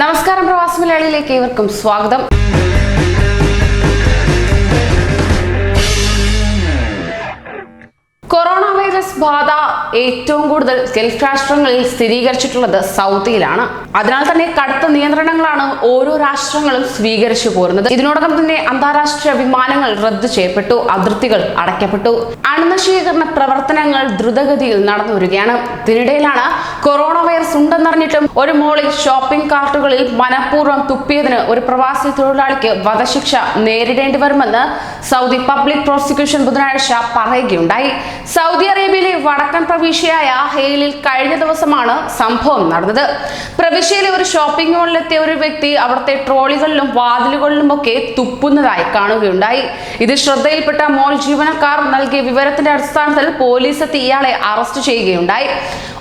നമസ്കാരം, പ്രവാസി മലയാളിയിലേക്ക് ഏവർക്കും സ്വാഗതം. കൊറോണ വൈറസ് ബാധ ഏറ്റവും കൂടുതൽ ഗൾഫ് രാഷ്ട്രങ്ങളിൽ സ്ഥിരീകരിച്ചിട്ടുള്ളത് സൗദിയിലാണ്. അതിനാൽ തന്നെ കടുത്ത നിയന്ത്രണങ്ങളാണ് ഓരോ രാഷ്ട്രങ്ങളും സ്വീകരിച്ചു പോരുന്നത്. ഇതിനോടകം തന്നെ അന്താരാഷ്ട്ര വിമാനങ്ങൾ റദ്ദു ചെയ്യപ്പെട്ടു, അതിർത്തികൾ അടയ്ക്കപ്പെട്ടു, അണുനശീകരണ പ്രവർത്തനങ്ങൾ ദ്രുതഗതിയിൽ നടന്നു വരികയാണ്. ഇതിനിടയിലാണ് കൊറോണ വൈറസ് ഉണ്ടെന്നറിഞ്ഞിട്ടും ഒരു മോളിൽ ഷോപ്പിംഗ് കാർട്ടുകളിൽ മനഃപൂർവ്വം തുപ്പിയതിന് ഒരു പ്രവാസി തൊഴിലാളിക്ക് വധശിക്ഷ നേരിടേണ്ടി വരുമെന്ന് സൗദി പബ്ലിക് പ്രോസിക്യൂഷൻ ബുധനാഴ്ച പറയുകയുണ്ടായി. സൗദി അറേബ്യയിലെ വടക്കൻ പ്രവിശ്യയായ ഹെയിലിൽ കഴിഞ്ഞ ദിവസമാണ് സംഭവം നടന്നത്. പ്രവിശ്യയിലെ ഒരു ഷോപ്പിംഗ് മോളിലെത്തിയ ഒരു വ്യക്തി അവിടുത്തെ ട്രോളികളിലും വാതിലുകളിലും ഒക്കെ തുപ്പുന്നതായി കാണുകയുണ്ടായി. ഇത് ശ്രദ്ധയിൽപ്പെട്ട മോൾ ജീവനക്കാർ നൽകിയ വിവരത്തിന്റെ അടിസ്ഥാനത്തിൽ പോലീസ് എത്തി ഇയാളെ അറസ്റ്റ് ചെയ്യുകയുണ്ടായി.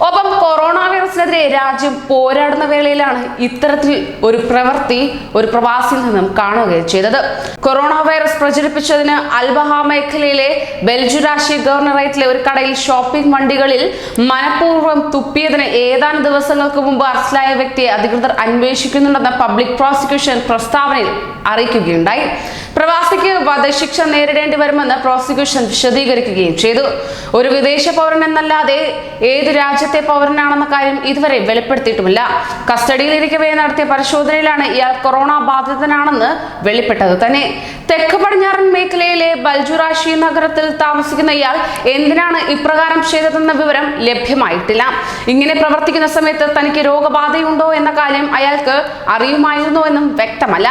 ഒപ്പം കൊറോണ വൈറസിനെതിരെ രാജ്യം പോരാടുന്ന വേളയിലാണ് ഇത്തരത്തിൽ ഒരു പ്രവൃത്തി ഒരു പ്രവാസിയിൽ നിന്നും കാണുകയും ചെയ്തത്. കൊറോണ വൈറസ് പ്രചരിപ്പിച്ചതിന് അൽബഹ മേഖലയിലെ ബെൽജുരാഷി ഗവർണറേറ്റിലെ ഒരു കടയിൽ ഷോപ്പിംഗ് വണ്ടികളിൽ മനഃപൂർവ്വം തുപ്പിയതിന് ഏതാനും ദിവസങ്ങൾക്ക് മുമ്പ് അറസ്റ്റിലായ വ്യക്തിയെ അധികൃതർ അന്വേഷിക്കുന്നുണ്ടെന്ന് പബ്ലിക് പ്രോസിക്യൂഷൻ പ്രസ്താവനയിൽ അറിയിക്കുകയുണ്ടായി. പ്രവാസിക്ക് വധശിക്ഷ നേരിടേണ്ടി വരുമെന്ന് പ്രോസിക്യൂഷൻ വിശദീകരിക്കുകയും ചെയ്തു. ഒരു വിദേശ പൗരൻ എന്നല്ലാതെ ഏത് രാജ്യത്തെ പൗരനാണെന്ന കാര്യം ഇതുവരെ വെളിപ്പെടുത്തിയിട്ടുമില്ല. കസ്റ്റഡിയിലിരിക്കവേ നടത്തിയ പരിശോധനയിലാണ് ഇയാൾ കൊറോണ ബാധിതനാണെന്ന് വെളിപ്പെട്ടത് തന്നെ. തെക്ക് പടിഞ്ഞാറൻ മേഖലയിലെ ബൽജുറാഷി നഗരത്തിൽ താമസിക്കുന്ന ഇയാൾ എന്തിനാണ് ഇപ്രകാരം ചെയ്തതെന്ന വിവരം ലഭ്യമായിട്ടില്ല. ഇങ്ങനെ പ്രവർത്തിക്കുന്ന സമയത്ത് തനിക്ക് രോഗബാധയുണ്ടോ എന്ന കാര്യം അയാൾക്ക് അറിയുമായിരുന്നോ എന്നും വ്യക്തമല്ല.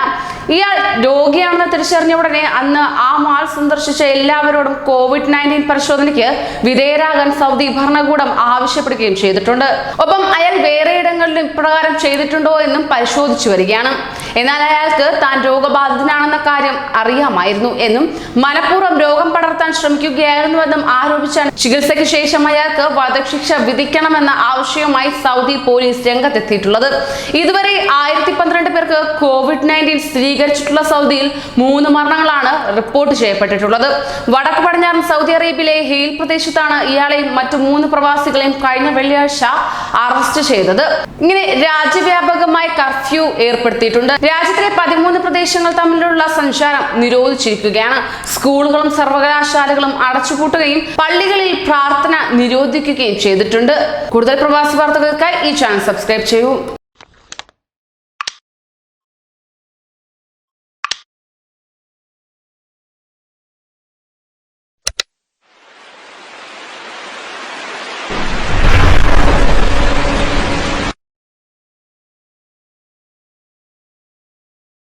ഇയാൾ രോഗിയാണെന്ന് തിരിച്ചറിഞ്ഞ ഉടനെ അന്ന് ആ മാൾ സന്ദർശിച്ച എല്ലാവരോടും COVID-19 പരിശോധനയ്ക്ക് വിധേയരാകാൻ സൗദി ഭരണകൂടം ആവശ്യപ്പെടുകയും ചെയ്തിട്ടുണ്ട്. ഒപ്പം അയാൾ വേറെ ഇടങ്ങളിലും ഇപ്രകാരം ചെയ്തിട്ടുണ്ടോ എന്നും പരിശോധിച്ചു വരികയാണ്. എന്നാൽ അയാൾക്ക് താൻ രോഗബാധിതനാണെന്ന കാര്യം അറിയാമായിരുന്നു എന്നും മനഃപൂർവ്വം രോഗം പടർത്താൻ ശ്രമിക്കുകയായിരുന്നുവെന്നും ആരോപിച്ചാണ് ചികിത്സയ്ക്ക് ശേഷം അയാൾക്ക് വധശിക്ഷ വിധിക്കണമെന്ന ആവശ്യവുമായി സൗദി പോലീസ് രംഗത്തെത്തിയിട്ടുള്ളത്. ഇതുവരെ 1012 പേർക്ക് COVID-19 സ്ഥിരീകരിച്ചിട്ടുള്ള സൗദിയിൽ 3 മരണങ്ങളാണ് റിപ്പോർട്ട് ചെയ്യപ്പെട്ടിട്ടുള്ളത്. വടക്ക് പടിഞ്ഞാറൻ സൗദി അറേബ്യയിലെ ഹെയിൽ പ്രദേശത്താണ് ഇയാളെയും മറ്റു 3 പ്രവാസികളെയും കഴിഞ്ഞ വെള്ളിയാഴ്ച അറസ്റ്റ് ചെയ്തത്. ഇങ്ങനെ രാജ്യവ്യാപകമായി കർഫ്യൂ ഏർപ്പെടുത്തിയിട്ടുണ്ട്. രാജ്യത്തിലെ 13 പ്രദേശങ്ങൾ തമ്മിലുള്ള സഞ്ചാരം നിരോധിച്ചിരിക്കുകയാണ്. സ്കൂളുകളും സർവകലാശാലകളും അടച്ചുപൂട്ടുകയും പള്ളികളിൽ പ്രാർത്ഥന നിരോധിക്കുകയും ചെയ്തിട്ടുണ്ട്. കൂടുതൽ പ്രവാസി വാർത്തകൾക്കായി ഈ ചാനൽ സബ്സ്ക്രൈബ് ചെയ്യൂ.